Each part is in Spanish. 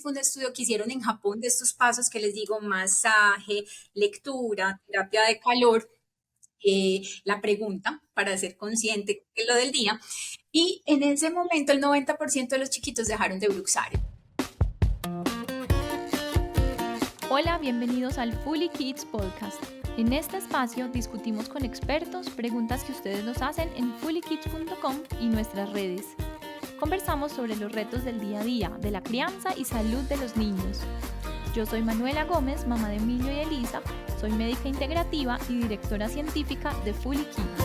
fue un estudio que hicieron en Japón de estos pasos que les digo, masaje, lectura, terapia de calor, la pregunta para ser consciente de lo del día. Y en ese momento el 90% de los chiquitos dejaron de bruxar. Hola, bienvenidos al Fully Kids Podcast. En este espacio discutimos con expertos preguntas que ustedes nos hacen en fullykids.com y nuestras redes. Conversamos sobre los retos del día a día, de la crianza y salud de los niños. Yo soy Manuela Gómez, mamá de Emilio y Elisa, soy médica integrativa y directora científica de Fully Kids.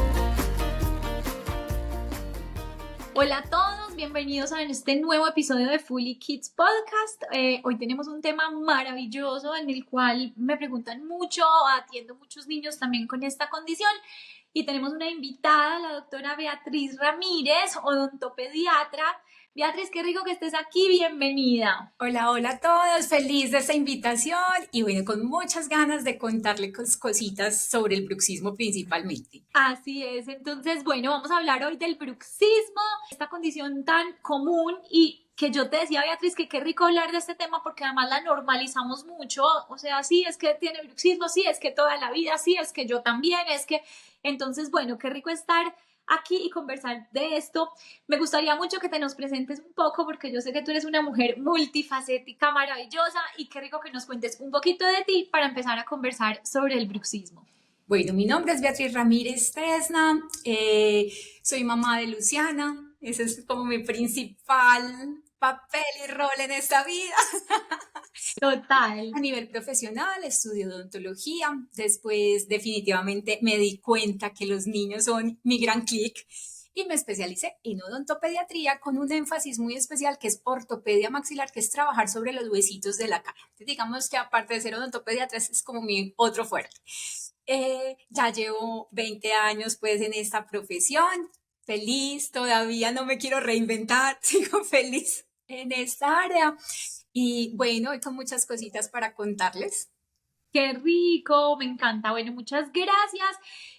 Hola a todos, bienvenidos a este nuevo episodio de Fully Kids Podcast. Hoy tenemos un tema maravilloso en el cual me preguntan mucho, atiendo muchos niños también con esta condición y tenemos una invitada, la doctora Beatriz Ramírez, odontopediatra. Beatriz, qué rico que estés aquí, bienvenida. Hola, hola a todos, feliz de esta invitación y bueno, con muchas ganas de contarle cositas sobre el bruxismo principalmente. Así es, entonces bueno, vamos a hablar hoy del bruxismo, esta condición tan común y que yo te decía, Beatriz, que qué rico hablar de este tema porque además la normalizamos mucho, o sea, sí, es que tiene bruxismo, sí, es que toda la vida, sí, es que yo también, es que, entonces bueno, qué rico estar aquí y conversar de esto. Me gustaría mucho que te nos presentes un poco porque yo sé que tú eres una mujer multifacética, maravillosa y qué rico que nos cuentes un poquito de ti para empezar a conversar sobre el bruxismo. Bueno, mi nombre es Beatriz Ramírez Tresna, soy mamá de Luciana, ese es como mi principal papel y rol en esta vida. Total. A nivel profesional, estudio odontología, después definitivamente me di cuenta que los niños son mi gran clic y me especialicé en odontopediatría con un énfasis muy especial que es ortopedia maxilar, que es trabajar sobre los huesitos de la cara. Entonces, digamos que aparte de ser odontopediatra, es como mi otro fuerte. Ya llevo 20 años pues en esta profesión, feliz, todavía no me quiero reinventar, sigo feliz en esta área y bueno, hoy con muchas cositas para contarles. Qué rico, me encanta. Bueno, muchas gracias.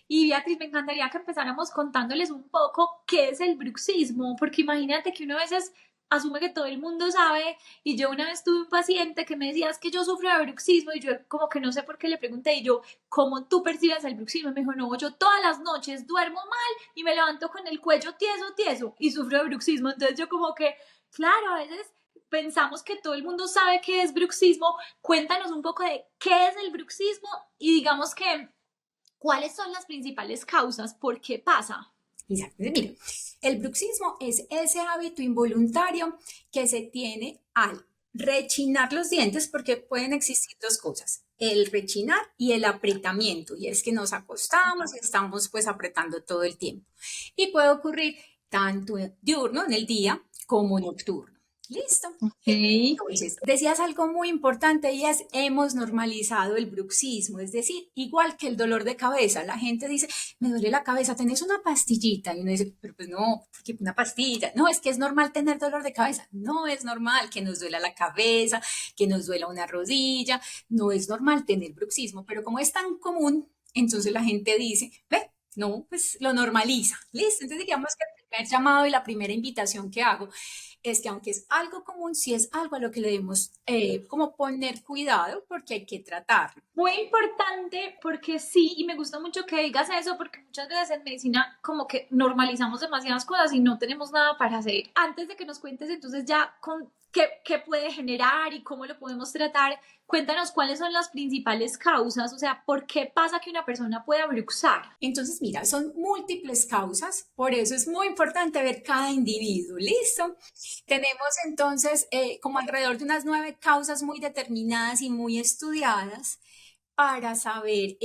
Y Beatriz, me encantaría que empezáramos contándoles un poco qué es el bruxismo, porque imagínate que uno a veces asume que todo el mundo sabe y yo una vez tuve un paciente que me decía es que yo sufro de bruxismo y yo como que no sé por qué le pregunté y yo, ¿cómo tú percibes el bruxismo? Y me dijo, no, yo todas las noches duermo mal y me levanto con el cuello tieso y sufro de bruxismo. Entonces yo como que, claro, a veces pensamos que todo el mundo sabe qué es bruxismo. Cuéntanos un poco de qué es el bruxismo y digamos que cuáles son las principales causas, por qué pasa. Exacto. Mira, el bruxismo es ese hábito involuntario que se tiene al rechinar los dientes, porque pueden existir dos cosas, el rechinar y el apretamiento, y es que nos acostamos y estamos pues apretando todo el tiempo. Y puede ocurrir tanto diurno, en el día, como nocturno. ¿Listo? Okay. Entonces, decías algo muy importante y es, hemos normalizado el bruxismo, es decir, igual que el dolor de cabeza, la gente dice, me duele la cabeza, ¿tenés una pastillita? Y uno dice, pero pues no, porque una pastilla, no, es que es normal tener dolor de cabeza, no es normal que nos duela la cabeza, que nos duela una rodilla, no es normal tener bruxismo, pero como es tan común, entonces la gente dice, ve, no, pues lo normaliza, ¿listo? Entonces digamos que el primer llamado y la primera invitación que hago es que aunque es algo común, sí es algo a lo que le debemos como poner cuidado porque hay que tratarlo. Muy importante porque sí, y me gusta mucho que digas eso porque muchas veces en medicina como que normalizamos demasiadas cosas y no tenemos nada para hacer. Antes de que nos cuentes entonces ya con qué puede generar y cómo lo podemos tratar, cuéntanos cuáles son las principales causas, o sea, ¿por qué pasa que una persona pueda bruxar? Entonces, mira, son múltiples causas, por eso es muy importante ver cada individuo, ¿listo? Tenemos entonces como alrededor de unas 9 causas muy determinadas y muy estudiadas para saber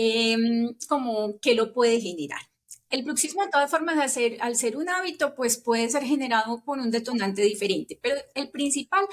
cómo qué lo puede generar. El bruxismo, de todas formas, al ser un hábito, pues puede ser generado por un detonante diferente, pero el principal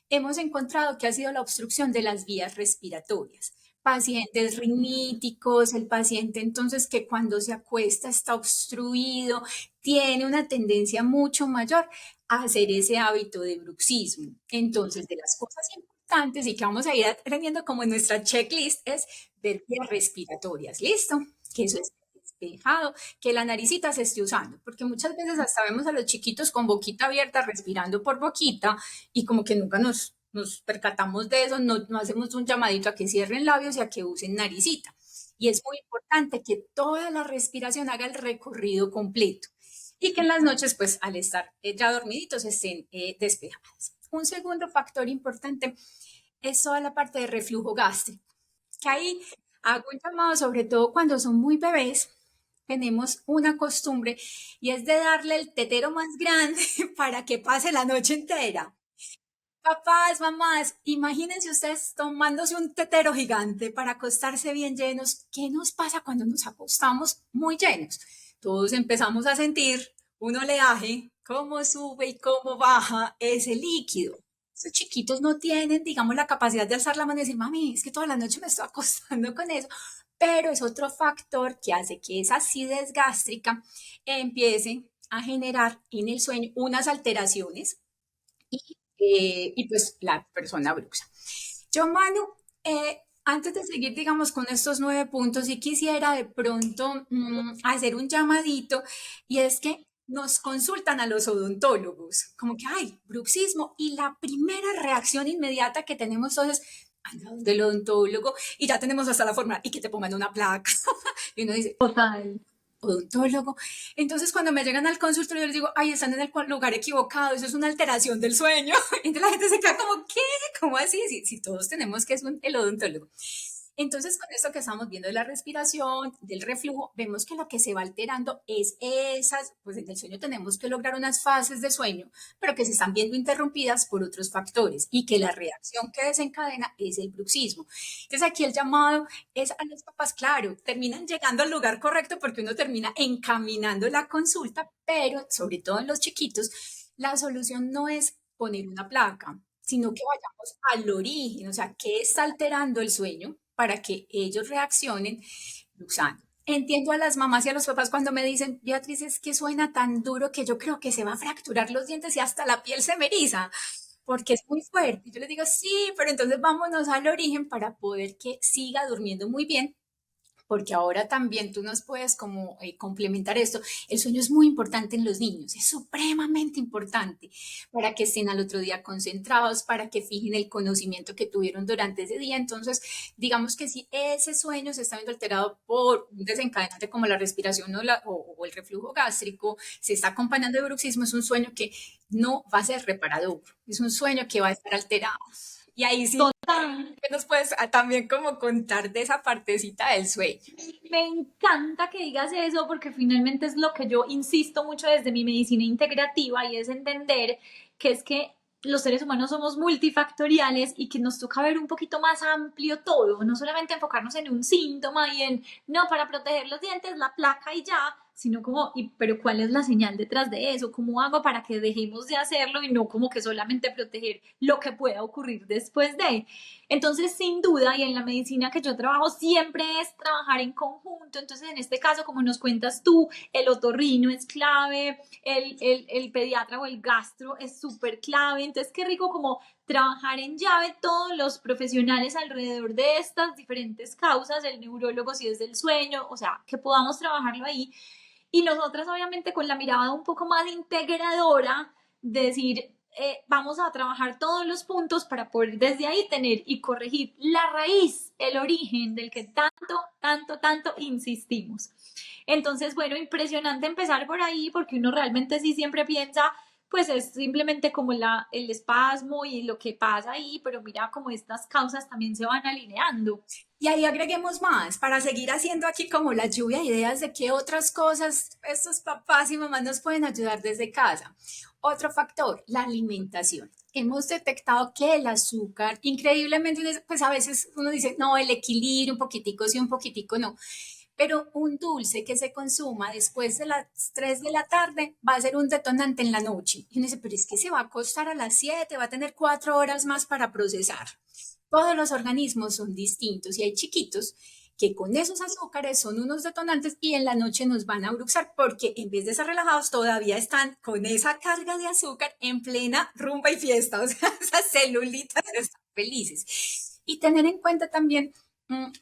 hemos encontrado que ha sido la obstrucción de las vías respiratorias. Pacientes riníticos, el paciente entonces que cuando se acuesta está obstruido, tiene una tendencia mucho mayor a hacer ese hábito de bruxismo. Entonces, de las cosas importantes y que vamos a ir aprendiendo como en nuestra checklist es ver vías respiratorias, ¿listo? Que eso es despejado, que la naricita se esté usando, porque muchas veces hasta vemos a los chiquitos con boquita abierta respirando por boquita y como que nunca nos nos percatamos de eso, no hacemos un llamadito a que cierren labios y a que usen naricita. Y es muy importante que toda la respiración haga el recorrido completo y que en las noches, pues al estar ya dormiditos, estén despejadas. Un segundo factor importante es toda la parte de reflujo gástrico, que ahí hago un llamado, sobre todo cuando son muy bebés, tenemos una costumbre y es de darle el tetero más grande para que pase la noche entera. Papás, mamás, imagínense ustedes tomándose un tetero gigante para acostarse bien llenos. ¿Qué nos pasa cuando nos acostamos muy llenos? Todos empezamos a sentir un oleaje, cómo sube y cómo baja ese líquido. Estos chiquitos no tienen, digamos, la capacidad de alzar la mano y decir, mami, es que toda la noche me estoy acostando con eso. Pero es otro factor que hace que esa acidez gástrica empiece a generar en el sueño unas alteraciones y pues la persona bruxa. Yo, Manu, antes de seguir, digamos, con estos 9 puntos, sí quisiera de pronto hacer un llamadito y es que nos consultan a los odontólogos, como que hay bruxismo y la primera reacción inmediata que tenemos todos es, anda donde el odontólogo y ya tenemos hasta la forma y que te pongan una placa. Y uno dice, Total. odontólogo. Entonces, cuando me llegan al consultorio, yo les digo, ay, están en el lugar equivocado, eso es una alteración del sueño. Entonces la gente se queda como, ¿qué? ¿Cómo así? Si todos tenemos que es el odontólogo. Entonces, con esto que estamos viendo de la respiración, del reflujo, vemos que lo que se va alterando es esas, pues en el sueño tenemos que lograr unas fases de sueño, pero que se están viendo interrumpidas por otros factores y que la reacción que desencadena es el bruxismo. Entonces, aquí el llamado es a los papás, claro, terminan llegando al lugar correcto porque uno termina encaminando la consulta, pero sobre todo en los chiquitos, la solución no es poner una placa, sino que vayamos al origen, o sea, ¿qué está alterando el sueño para que ellos reaccionen usando? Entiendo a las mamás y a los papás cuando me dicen, Beatriz, es que suena tan duro que yo creo que se va a fracturar los dientes y hasta la piel se me eriza, porque es muy fuerte. Yo les digo, sí, pero entonces vámonos al origen para poder que siga durmiendo muy bien porque ahora también tú nos puedes como complementar esto. El sueño es muy importante en los niños, es supremamente importante para que estén al otro día concentrados, para que fijen el conocimiento que tuvieron durante ese día. Entonces, digamos que si ese sueño se está viendo alterado por un desencadenante como la respiración o el reflujo gástrico, se está acompañando de bruxismo, es un sueño que no va a ser reparador, es un sueño que va a estar alterado. Y ahí sí, Total. ¿qué nos puedes también como contar de esa partecita del sueño? Me encanta que digas eso porque finalmente es lo que yo insisto mucho desde mi medicina integrativa y es entender que es que los seres humanos somos multifactoriales y que nos toca ver un poquito más amplio todo, no solamente enfocarnos en un síntoma y en, no, para proteger los dientes, la placa y ya, sino como, pero ¿cuál es la señal detrás de eso? ¿Cómo hago para que dejemos de hacerlo y no como que solamente proteger lo que pueda ocurrir después de? Entonces, sin duda, y en la medicina que yo trabajo siempre es trabajar en conjunto. Entonces, en este caso, como nos cuentas tú, el otorrino es clave, el pediatra o el gastro es súper clave. Entonces, qué rico como trabajar en llave todos los profesionales alrededor de estas diferentes causas, el neurólogo si es del sueño, o sea, que podamos trabajarlo ahí. Y nosotras, obviamente, con la mirada un poco más integradora, decir, vamos a trabajar todos los puntos para poder desde ahí tener y corregir la raíz, el origen del que tanto insistimos. Entonces, bueno, impresionante empezar por ahí porque uno realmente sí siempre piensa, pues es simplemente como el espasmo y lo que pasa ahí, pero mira como estas causas también se van alineando. Y ahí agreguemos más para seguir haciendo aquí como la lluvia de ideas de qué otras cosas estos papás y mamás nos pueden ayudar desde casa. Otro factor, la alimentación. Hemos detectado que el azúcar, increíblemente, pues a veces uno dice, no, el equilibrio, un poquitico sí, un poquitico no. Pero un dulce que se consuma después de las 3 de la tarde va a ser un detonante en la noche. Y uno dice, pero es que se va a acostar a las 7, va a tener 4 horas más para procesar. Todos los organismos son distintos y hay chiquitos que con esos azúcares son unos detonantes y en la noche nos van a bruxar porque en vez de estar relajados todavía están con esa carga de azúcar en plena rumba y fiesta, o sea, esas celulitas están felices. Y tener en cuenta también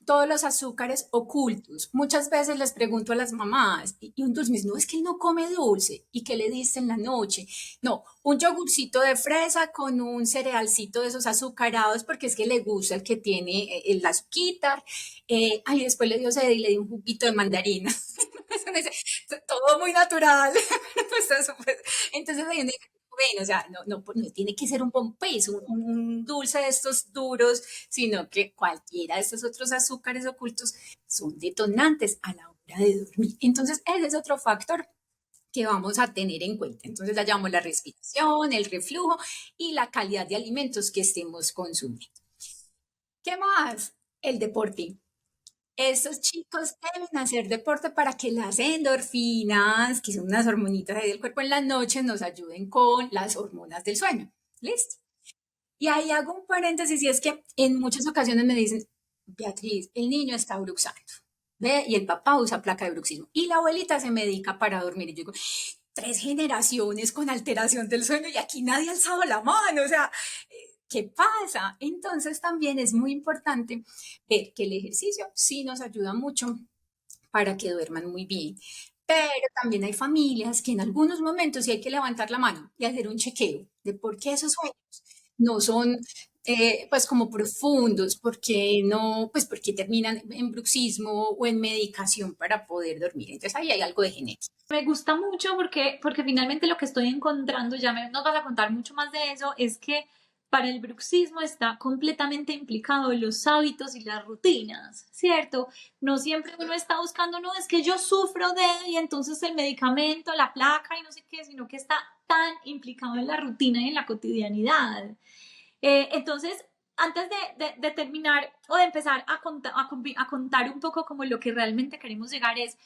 todos los azúcares ocultos. Muchas veces les pregunto a las mamás, y un dulce, me dice, no, es que él no come dulce. ¿Y qué le diste en la noche? No, un yogurcito de fresa con un cerealcito de esos azucarados, porque es que le gusta el que tiene el azuquitar. Ay, después le dio sed y le di un juguito de mandarina. Eso me dice, todo muy natural. Pues eso, pues, entonces ahí uno dice, bueno, o sea, no tiene que ser un pompés, un dulce de estos duros, sino que cualquiera de estos otros azúcares ocultos son detonantes a la hora de dormir. Entonces, ese es otro factor que vamos a tener en cuenta. Entonces, la llamamos la respiración, el reflujo y la calidad de alimentos que estemos consumiendo. ¿Qué más? El deporte. Estos chicos deben hacer deporte para que las endorfinas, que son unas hormonitas ahí del cuerpo en la noche, nos ayuden con las hormonas del sueño. ¿Listo? Y ahí hago un paréntesis y es que en muchas ocasiones me dicen, Beatriz, el niño está bruxando, ¿ve? Y el papá usa placa de bruxismo. Y la abuelita se medica para dormir. Y yo digo, 3 generaciones con alteración del sueño y aquí nadie ha alzado la mano. O sea, ¿qué pasa? Entonces también es muy importante ver que el ejercicio sí nos ayuda mucho para que duerman muy bien. Pero también hay familias que en algunos momentos sí hay que levantar la mano y hacer un chequeo de por qué esos sueños no son pues como profundos, porque no, pues porque terminan en bruxismo o en medicación para poder dormir. Entonces ahí hay algo de genética. Me gusta mucho porque finalmente lo que estoy encontrando, nos vas a contar mucho más de eso, es que para el bruxismo está completamente implicado los hábitos y las rutinas, ¿cierto? No siempre uno está buscando, no, es que yo sufro de, y entonces el medicamento, la placa y no sé qué, sino que está tan implicado en la rutina y en la cotidianidad. Entonces, antes de terminar o de empezar a contar un poco como lo que realmente queremos llegar es,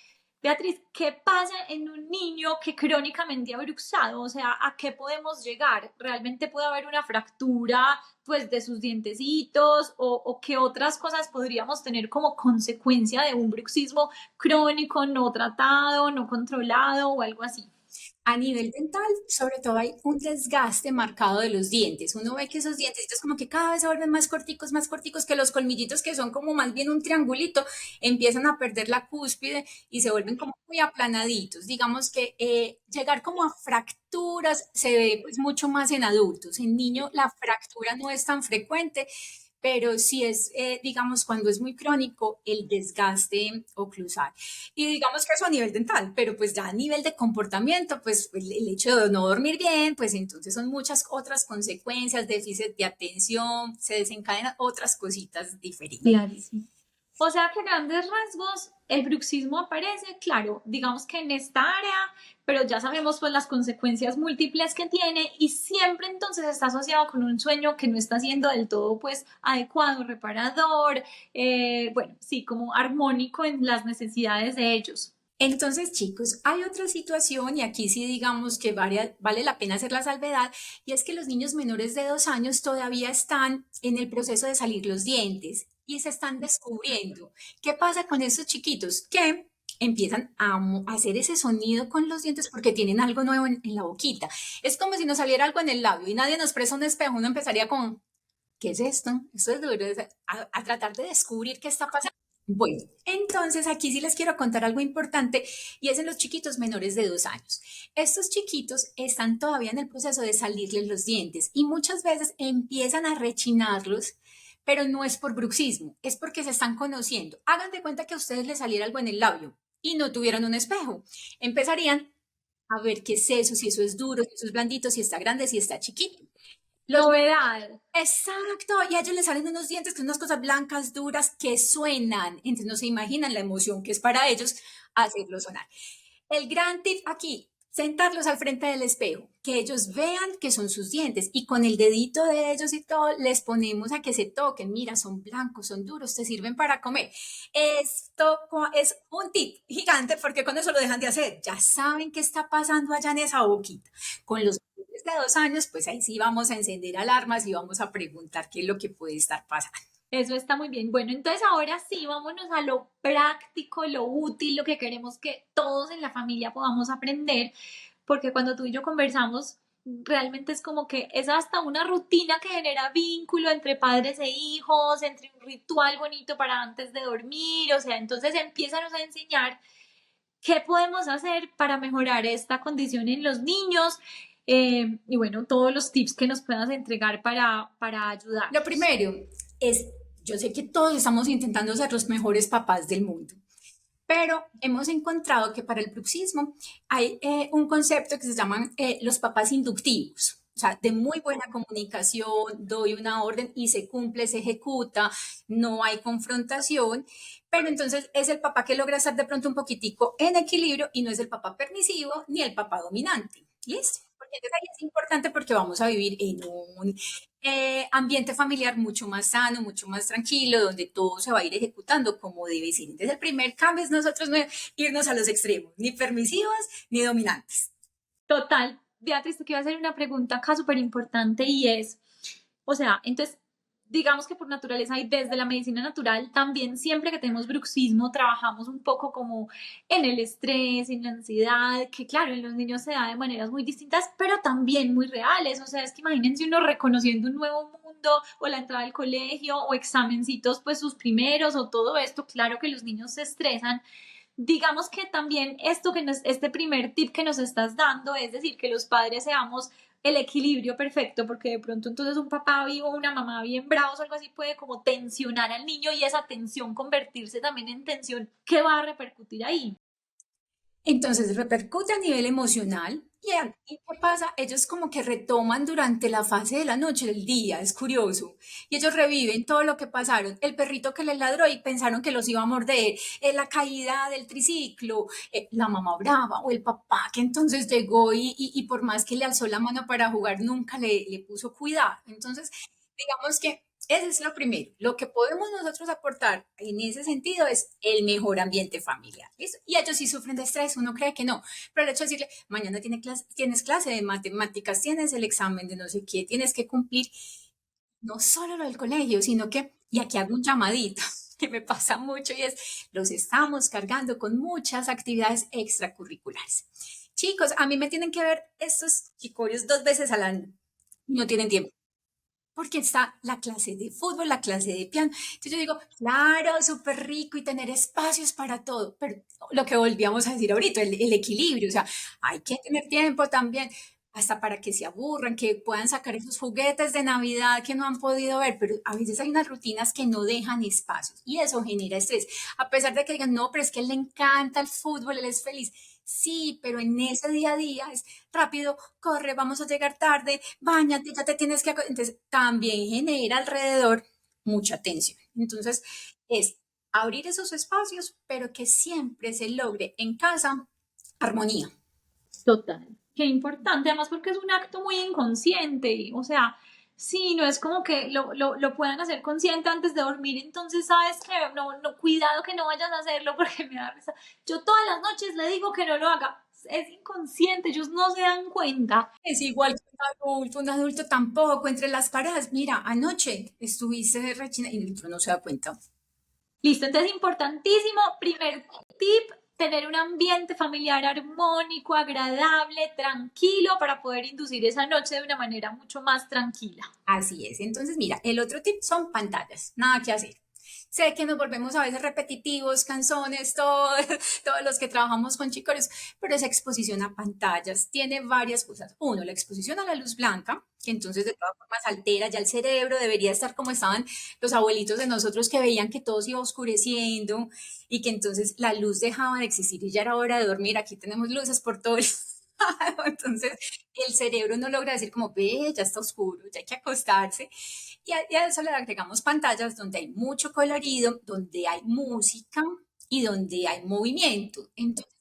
Beatriz, ¿qué pasa en un niño que crónicamente ha bruxado? O sea, ¿a qué podemos llegar? ¿Realmente puede haber una fractura pues de sus dientecitos o qué otras cosas podríamos tener como consecuencia de un bruxismo crónico no tratado, no controlado o algo así? A nivel dental, sobre todo hay un desgaste marcado de los dientes. Uno ve que esos dientecitos como que cada vez se vuelven más corticos, que los colmillitos que son como más bien un triangulito, empiezan a perder la cúspide y se vuelven como muy aplanaditos. Digamos que llegar como a fracturas se ve pues mucho más en adultos. En niños la fractura no es tan frecuente, pero sí es, digamos, cuando es muy crónico, el desgaste oclusal. Y digamos que eso a nivel dental, pero pues ya a nivel de comportamiento, pues el hecho de no dormir bien, pues entonces son muchas otras consecuencias, déficit de atención, se desencadenan otras cositas diferentes. Clarísimo. O sea que a grandes rasgos el bruxismo aparece, claro, digamos que en esta área, pero ya sabemos pues las consecuencias múltiples que tiene y siempre entonces está asociado con un sueño que no está siendo del todo pues adecuado, reparador, bueno, sí, como armónico en las necesidades de ellos. Entonces, chicos, hay otra situación y aquí sí digamos que vale la pena hacer la salvedad y es que los niños menores de 2 años todavía están en el proceso de salir los dientes y se están descubriendo. ¿Qué pasa con estos chiquitos? Que empiezan a hacer ese sonido con los dientes porque tienen algo nuevo en la boquita. Es como si nos saliera algo en el labio y nadie nos presta un espejo, uno empezaría con, ¿qué es esto? Esto es duro, a tratar de descubrir qué está pasando. Bueno, entonces aquí sí les quiero contar algo importante y es en los chiquitos menores de 2 años. Estos chiquitos están todavía en el proceso de salirles los dientes y muchas veces empiezan a rechinarlos, pero no es por bruxismo, es porque se están conociendo. Hagan de cuenta que a ustedes les saliera algo en el labio y no tuvieran un espejo. Empezarían a ver qué es eso, si eso es duro, si eso es blandito, si está grande, si está chiquito. Los Novedad. Exacto, y a ellos les salen unos dientes que son unas cosas blancas, duras, que suenan. Entonces no se imaginan la emoción que es para ellos hacerlo sonar. El gran tip aquí, sentarlos al frente del espejo, que ellos vean que son sus dientes y con el dedito de ellos y todo les ponemos a que se toquen. Mira, son blancos, son duros, te sirven para comer. Esto es un tip gigante porque con eso lo dejan de hacer. Ya saben qué está pasando allá en esa boquita. Con los bebés de 2 años, pues ahí sí vamos a encender alarmas y vamos a preguntar qué es lo que puede estar pasando. Eso está muy bien. Bueno, entonces ahora sí, vámonos a lo práctico, lo útil, lo que queremos que todos en la familia podamos aprender, porque cuando tú y yo conversamos, realmente es como que es hasta una rutina que genera vínculo entre padres e hijos, entre un ritual bonito para antes de dormir, o sea, entonces empiezan a enseñar qué podemos hacer para mejorar esta condición en los niños y bueno, todos los tips que nos puedas entregar para Lo ayudarlos. primero es, yo sé que todos estamos intentando ser los mejores papás del mundo, pero hemos encontrado que para el bruxismo hay un concepto que se llaman los papás inductivos. O sea, de muy buena comunicación, doy una orden y se cumple, se ejecuta, no hay confrontación, pero entonces es el papá que logra estar de pronto un poquitico en equilibrio y no es el papá permisivo ni el papá dominante. ¿Listo? Porque entonces ahí es importante porque vamos a vivir en un ambiente familiar mucho más sano, mucho más tranquilo, donde todo se va a ir ejecutando como debe ser. Entonces, el primer cambio es nosotros no irnos a los extremos, ni permisivos ni dominantes. Total, Beatriz, te quiero hacer una pregunta acá súper importante y es, o sea, entonces, digamos que por naturaleza y desde la medicina natural, también siempre que tenemos bruxismo, trabajamos un poco como en el estrés, en la ansiedad, que claro, en los niños se da de maneras muy distintas, pero también muy reales. O sea, es que imagínense uno reconociendo un nuevo mundo o la entrada al colegio o examencitos, pues sus primeros o todo esto, claro que los niños se estresan. Digamos que también esto que este primer tip que nos estás dando, es decir, que los padres seamos el equilibrio perfecto, porque de pronto entonces un papá vivo, una mamá bien bravos o algo así puede como tensionar al niño y esa tensión convertirse también en tensión que va a repercutir ahí. Entonces repercute a nivel emocional y ¿qué pasa? Ellos como que retoman durante la fase de la noche, del día, es curioso. Y ellos reviven todo lo que pasaron. El perrito que les ladró y pensaron que los iba a morder, la caída del triciclo, la mamá brava o el papá que entonces llegó y por más que le alzó la mano para jugar, nunca le puso cuidado. Entonces, digamos que ese es lo primero. Lo que podemos nosotros aportar en ese sentido es el mejor ambiente familiar. ¿Listo? Y ellos sí sufren de estrés, uno cree que no, pero el hecho de decirle, mañana tienes clase de matemáticas, tienes el examen de no sé qué, tienes que cumplir no solo lo del colegio, sino que, y aquí hago un llamadito, que me pasa mucho y es, los estamos cargando con muchas actividades extracurriculares. Chicos, a mí me tienen que ver estos chicorios 2 veces al año. No tienen tiempo porque está la clase de fútbol, la clase de piano. Entonces yo digo, claro, súper rico y tener espacios para todo, pero lo que volvíamos a decir ahorita, el equilibrio, o sea, hay que tener tiempo también, hasta para que se aburran, que puedan sacar esos juguetes de Navidad que no han podido ver, pero a veces hay unas rutinas que no dejan espacios y eso genera estrés. A pesar de que digan, no, pero es que a él le encanta el fútbol, él es feliz. Sí, pero en ese día a día es rápido, corre, vamos a llegar tarde, báñate, ya te tienes que... Entonces, también genera alrededor mucha tensión. Entonces, es abrir esos espacios, pero que siempre se logre en casa armonía. Total. Qué importante, además porque es un acto muy inconsciente, o sea, sí, no es como que lo puedan hacer consciente antes de dormir, entonces sabes que no, no, cuidado que no vayas a hacerlo porque me da risa. Yo todas las noches le digo que no lo haga, es inconsciente, ellos no se dan cuenta. Es igual que un adulto tampoco, entre las paredes. Mira, anoche estuviste rechina y el otro no se da cuenta. Listo, entonces importantísimo, primer tip, tener un ambiente familiar armónico, agradable, tranquilo para poder inducir esa noche de una manera mucho más tranquila. Así es. Entonces, mira, el otro tip son pantallas. Nada que hacer. Sé que nos volvemos a veces repetitivos, canzones, todos los que trabajamos con chicos, pero esa exposición a pantallas tiene varias cosas. Uno, la exposición a la luz blanca, que entonces de todas formas altera ya el cerebro, debería estar como estaban los abuelitos de nosotros que veían que todo se iba oscureciendo y que entonces la luz dejaba de existir y ya era hora de dormir. Aquí tenemos luces por todo el... Entonces, el cerebro no logra decir como, ve, ya está oscuro, ya hay que acostarse. Y a eso le agregamos pantallas donde hay mucho colorido, donde hay música y donde hay movimiento. Entonces,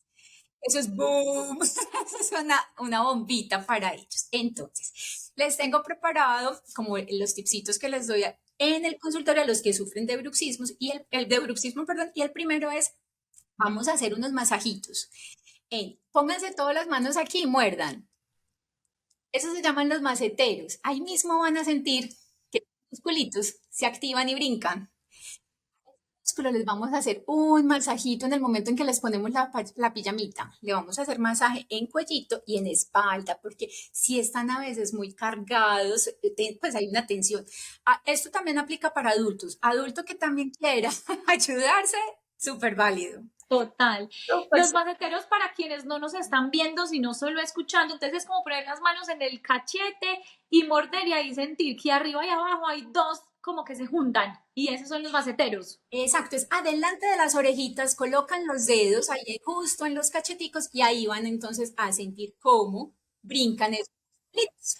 eso es boom, eso es una bombita para ellos. Entonces, les tengo preparado como los tipsitos que les doy en el consultorio a los que sufren de bruxismos y el de bruxismo, perdón, y el primero es, vamos a hacer unos masajitos. Pónganse todas las manos aquí y muerdan. Esos se llaman los maceteros. Ahí mismo van a sentir que los musculitos se activan y brincan. músculo, les vamos a hacer un masajito en el momento en que les ponemos la pijamita. Le vamos a hacer masaje en cuellito y en espalda, porque si están a veces muy cargados, pues hay una tensión. Esto también aplica para adultos. Adulto que también quiera ayudarse, súper válido. Total. Súper, Los maceteros para quienes no nos están viendo, sino solo escuchando, entonces es como poner las manos en el cachete y morder y ahí sentir que arriba y abajo hay dos como que se juntan y esos son los maceteros. exacto, es adelante de las orejitas, colocan los dedos ahí justo en los cacheticos y ahí van entonces a sentir cómo brincan esos musculitos.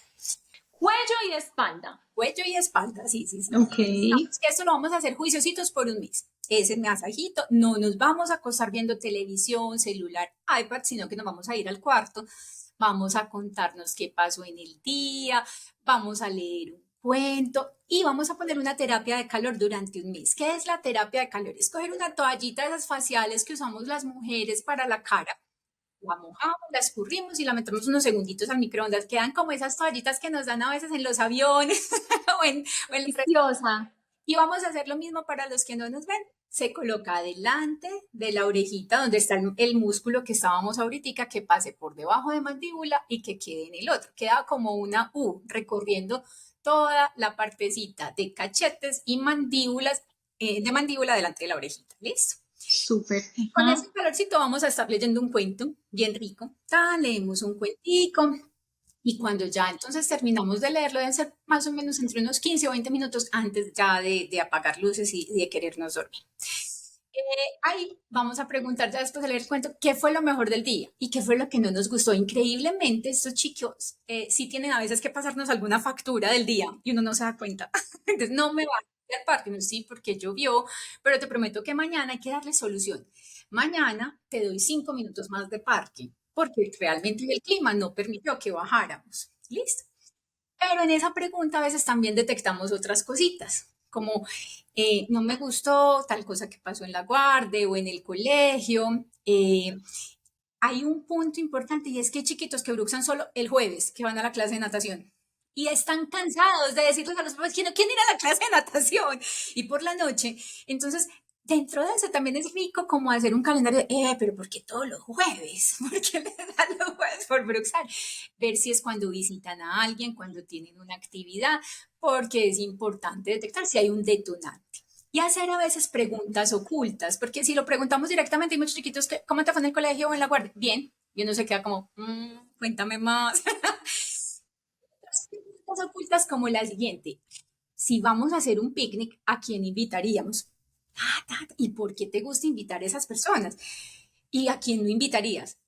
Cuello y espalda. Cuello y espalda, sí, sí, sí. Ok. Digamos que esto lo vamos a hacer juiciositos por un mes. Ese masajito, no nos vamos a acostar viendo televisión, celular, iPad, sino que nos vamos a ir al cuarto, vamos a contarnos qué pasó en el día, vamos a leer un cuento y vamos a poner una terapia de calor durante un mes. ¿Qué es la terapia de calor? Es coger una toallita de esas faciales que usamos las mujeres para la cara, la mojamos, la escurrimos y la metemos unos segunditos al microondas. Quedan como esas toallitas que nos dan a veces en los aviones o en Deliciosa. y vamos a hacer lo mismo para los que no nos ven. Se coloca adelante de la orejita donde está el músculo que estábamos ahorita, que pase por debajo de mandíbula y que quede en el otro. Queda como una U recorriendo toda la partecita de cachetes y mandíbulas, de mandíbula delante de la orejita. ¿Listo? Súper. Con Ajá. ese calorcito vamos a estar leyendo un cuento bien rico. Leemos un cuentico y cuando ya entonces terminamos de leerlo, deben ser más o menos entre unos 15 o 20 minutos antes ya de apagar luces y de querernos dormir. Ahí vamos a preguntar ya después de leer el cuento qué fue lo mejor del día y qué fue lo que no nos gustó. Increíblemente, estos chicos sí tienen a veces que pasarnos alguna factura del día y uno no se da cuenta. Entonces, no me va a hacer parte, no, sí, porque llovió, pero te prometo que mañana hay que darle solución. Mañana te doy 5 minutos más de parque, porque realmente el clima no permitió que bajáramos. ¿Listo? Pero en esa pregunta a veces también detectamos otras cositas, como no me gustó tal cosa que pasó en la guardia o en el colegio. Hay un punto importante y es que hay chiquitos que bruxan solo el jueves, que van a la clase de natación. Y están cansados de decirles a los papás que no quieren ir a la clase de natación. Y por la noche, entonces, dentro de eso también es rico como hacer un calendario de, pero ¿por qué todos los jueves? ¿Por qué les dan los jueves por bruxar? Ver si es cuando visitan a alguien, cuando tienen una actividad, porque es importante detectar si hay un detonante. Y hacer a veces preguntas ocultas, porque si lo preguntamos directamente, hay muchos chiquitos que, ¿cómo te fue en el colegio o en la guardia? Bien, y uno se queda como, cuéntame más. Las preguntas ocultas como la siguiente, si vamos a hacer un picnic, ¿a quién invitaríamos? ¿Y por qué te gusta invitar a esas personas? ¿Y a quién no invitarías?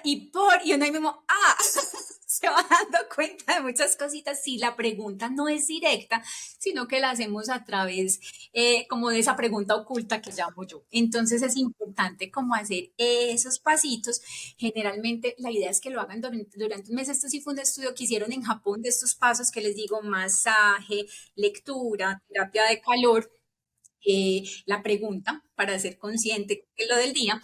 Y uno ahí mismo, se va dando cuenta de muchas cositas si la pregunta no es directa, sino que la hacemos a través como de esa pregunta oculta que llamo yo. Entonces es importante como hacer esos pasitos. Generalmente la idea es que lo hagan durante un mes. Esto sí fue un estudio que hicieron en Japón de estos pasos que les digo, masaje, lectura, terapia de calor, la pregunta para ser consciente de lo del día.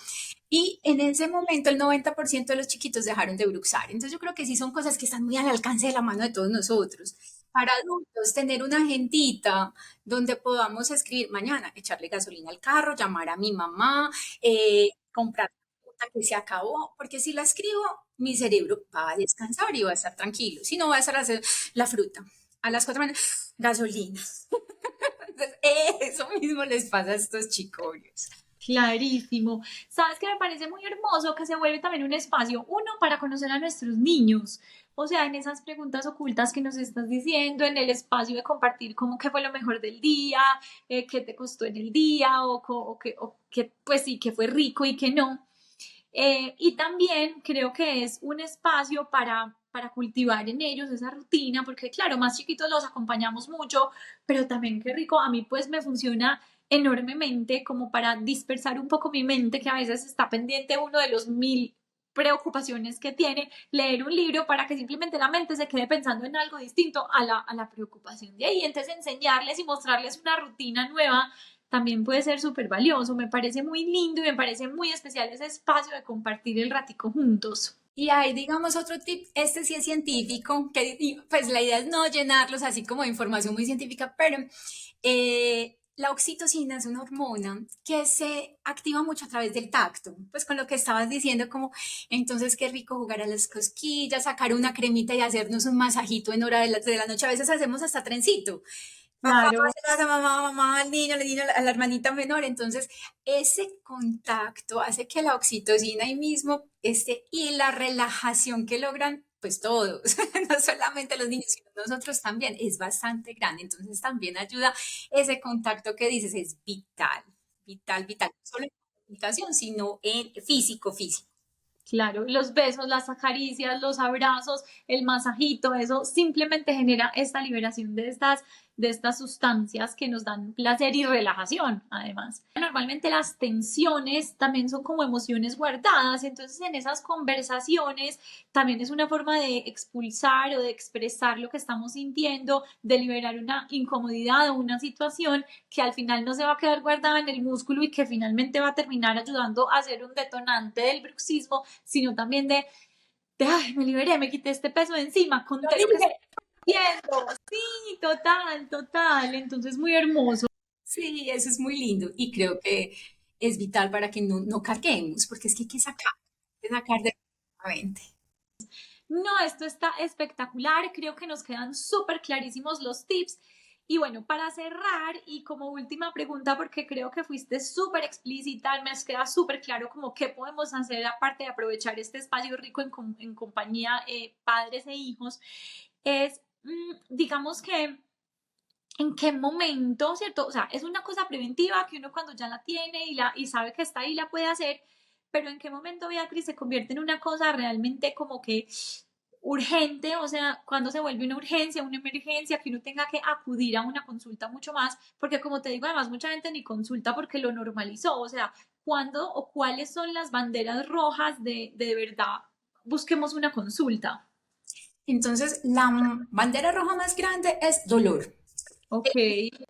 Y en ese momento el 90% de los chiquitos dejaron de bruxar. Entonces yo creo que sí son cosas que están muy al alcance de la mano de todos nosotros. Para adultos, tener una agendita donde podamos escribir mañana, echarle gasolina al carro, llamar a mi mamá, comprar la fruta que se acabó, porque si la escribo, mi cerebro va a descansar y va a estar tranquilo. Si no, va a estar a hacer la fruta. A las 4 de la mañana, gasolina. Entonces, eso mismo les pasa a estos chicos. Clarísimo. Sabes que me parece muy hermoso que se vuelve también un espacio, uno, para conocer a nuestros niños. O sea, en esas preguntas ocultas que nos estás diciendo, en el espacio de compartir cómo qué fue lo mejor del día, qué te costó en el día, o que, pues sí, que fue rico y que no. Y también creo que es un espacio para cultivar en ellos esa rutina, porque claro, más chiquitos los acompañamos mucho, pero también qué rico, a mí pues me funciona enormemente como para dispersar un poco mi mente, que a veces está pendiente uno de los mil preocupaciones que tiene, leer un libro para que simplemente la mente se quede pensando en algo distinto a la preocupación de ahí. Entonces enseñarles y mostrarles una rutina nueva también puede ser súper valioso. Me parece muy lindo y me parece muy especial ese espacio de compartir el ratico juntos. Y hay, digamos, otro tip, este sí es científico, que pues la idea es no llenarlos así como de información muy científica, pero la oxitocina es una hormona que se activa mucho a través del tacto, pues con lo que estabas diciendo, como entonces qué rico jugar a las cosquillas, sacar una cremita y hacernos un masajito en hora de la noche, a veces hacemos hasta trencito. Papá, Claro. se lo hace a mamá, mamá al niño, a la hermanita menor. Entonces, ese contacto hace que la oxitocina ahí mismo esté y la relajación que logran, pues todos, no solamente los niños, sino nosotros también, es bastante grande. Entonces, también ayuda ese contacto que dices, es vital, vital, vital. No solo en comunicación, sino en físico, físico. Claro, los besos, las acaricias, los abrazos, el masajito, eso simplemente genera esta liberación de estas sustancias que nos dan placer y relajación, además. Normalmente las tensiones también son como emociones guardadas, entonces en esas conversaciones también es una forma de expulsar o de expresar lo que estamos sintiendo, de liberar una incomodidad o una situación que al final no se va a quedar guardada en el músculo y que finalmente va a terminar ayudando a ser un detonante del bruxismo, sino también ay, me liberé, me quité este peso de encima, Lo conté lo que dije. estoy haciendo. Sí, total, total. Entonces, muy hermoso. Sí, eso es muy lindo y creo que es vital para que no carguemos, porque es que hay que sacar de la mente. No, esto está espectacular. Creo que nos quedan súper clarísimos los tips. Y bueno, para cerrar y como última pregunta, porque creo que fuiste súper explícita, me queda súper claro como qué podemos hacer aparte de aprovechar este espacio rico en compañía, padres e hijos, es, digamos que en qué momento, ¿cierto? O sea, es una cosa preventiva que uno cuando ya la tiene y sabe que está ahí la puede hacer, pero en qué momento, Beatriz, se convierte en una cosa realmente como que urgente, o sea, cuando se vuelve una urgencia, una emergencia, que uno tenga que acudir a una consulta mucho más, porque como te digo, además mucha gente ni consulta porque lo normalizó, o sea, ¿cuándo o cuáles son las banderas rojas de verdad? Busquemos una consulta. Entonces, la bandera roja más grande es dolor. Ok.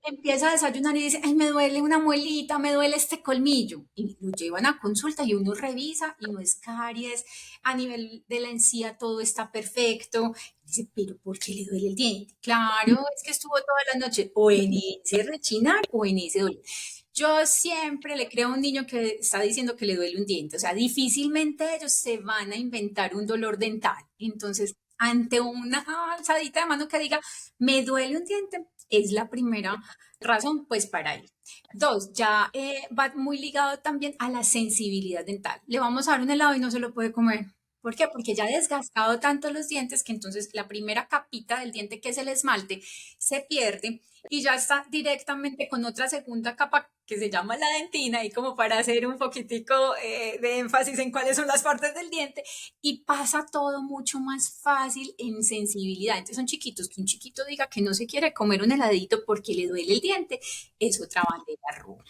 Empieza a desayunar y dice, ay, me duele una muelita, me duele este colmillo. Y lo llevan a consulta y uno revisa y no es caries, a nivel de la encía todo está perfecto. Dice, pero ¿por qué le duele el diente? Claro, es que estuvo toda la noche o en ese rechinar o en ese dolor. Yo siempre le creo a un niño que está diciendo que le duele un diente, o sea, difícilmente ellos se van a inventar un dolor dental. Entonces, ante una alzadita de mano que diga, me duele un diente, es la primera razón, pues para ir. Dos, ya va muy ligado también a la sensibilidad dental. Le vamos a dar un helado y no se lo puede comer. ¿Por qué? Porque ya ha desgastado tanto los dientes que entonces la primera capita del diente, que es el esmalte, se pierde y ya está directamente con otra segunda capa que se llama la dentina y como para hacer un poquitico de énfasis en cuáles son las partes del diente y pasa todo mucho más fácil en sensibilidad. Entonces son chiquitos, que un chiquito diga que no se quiere comer un heladito porque le duele el diente, es otra bandera roja.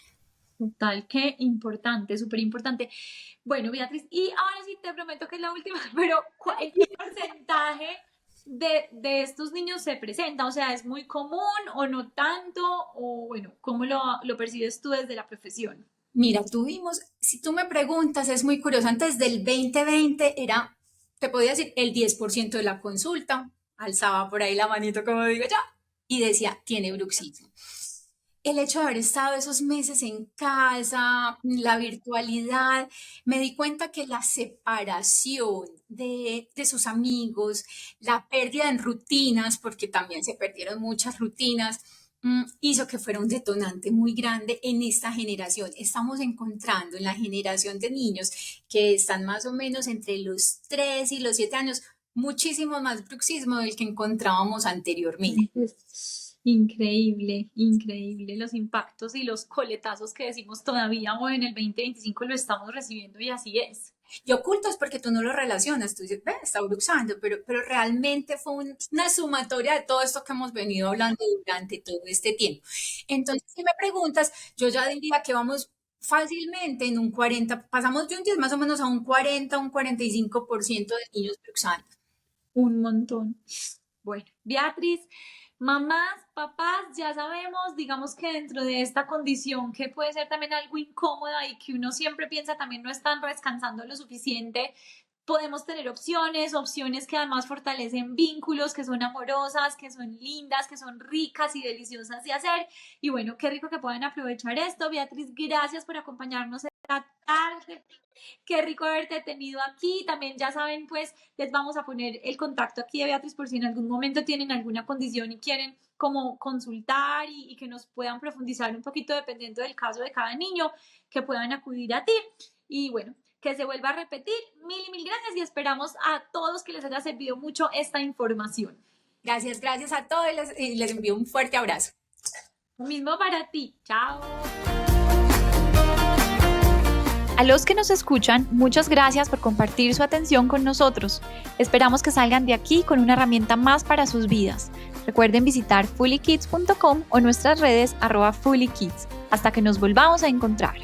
Total, qué importante, súper importante. Bueno, Beatriz, y ahora sí te prometo que es la última, pero ¿en qué porcentaje de estos niños se presenta? O sea, ¿es muy común o no tanto? O bueno, ¿cómo lo percibes tú desde la profesión? Mira, tuvimos, si tú me preguntas, es muy curioso, antes del 2020 era, te podía decir, el 10% de la consulta, alzaba por ahí la manito, como digo yo, y decía, tiene bruxismo. El hecho de haber estado esos meses en casa, la virtualidad, me di cuenta que la separación de sus amigos, la pérdida en rutinas, porque también se perdieron muchas rutinas, hizo que fuera un detonante muy grande en esta generación. Estamos encontrando en la generación de niños que están más o menos entre los 3 y los 7 años, muchísimo más bruxismo del que encontrábamos anteriormente. Es increíble, increíble los impactos y los coletazos que decimos todavía hoy en el 2025 lo estamos recibiendo y así es. Y ocultos porque tú no lo relacionas, tú dices, ve, está bruxando, pero realmente fue una sumatoria de todo esto que hemos venido hablando durante todo este tiempo. Entonces, si me preguntas, yo ya diría que vamos fácilmente en un 40, pasamos de un 10 más o menos a un 40, un 45% de niños bruxando. Un montón. Bueno, Beatriz, mamás, papás, ya sabemos, digamos que dentro de esta condición que puede ser también algo incómoda y que uno siempre piensa también no están descansando lo suficiente, podemos tener opciones que además fortalecen vínculos, que son amorosas, que son lindas, que son ricas y deliciosas de hacer. Y bueno, qué rico que puedan aprovechar esto. Beatriz, gracias por acompañarnos esta tarde. Qué rico haberte tenido aquí. También ya saben, pues les vamos a poner el contacto aquí de Beatriz por si en algún momento tienen alguna condición y quieren como consultar y que nos puedan profundizar un poquito dependiendo del caso de cada niño, que puedan acudir a ti. Y bueno, que se vuelva a repetir. Mil y mil gracias y esperamos a todos que les haya servido mucho esta información. Gracias a todos y les envío un fuerte abrazo. Lo mismo para ti. Chao. A los que nos escuchan, muchas gracias por compartir su atención con nosotros. Esperamos que salgan de aquí con una herramienta más para sus vidas. Recuerden visitar fullykids.com o nuestras redes @fullykids. Hasta que nos volvamos a encontrar.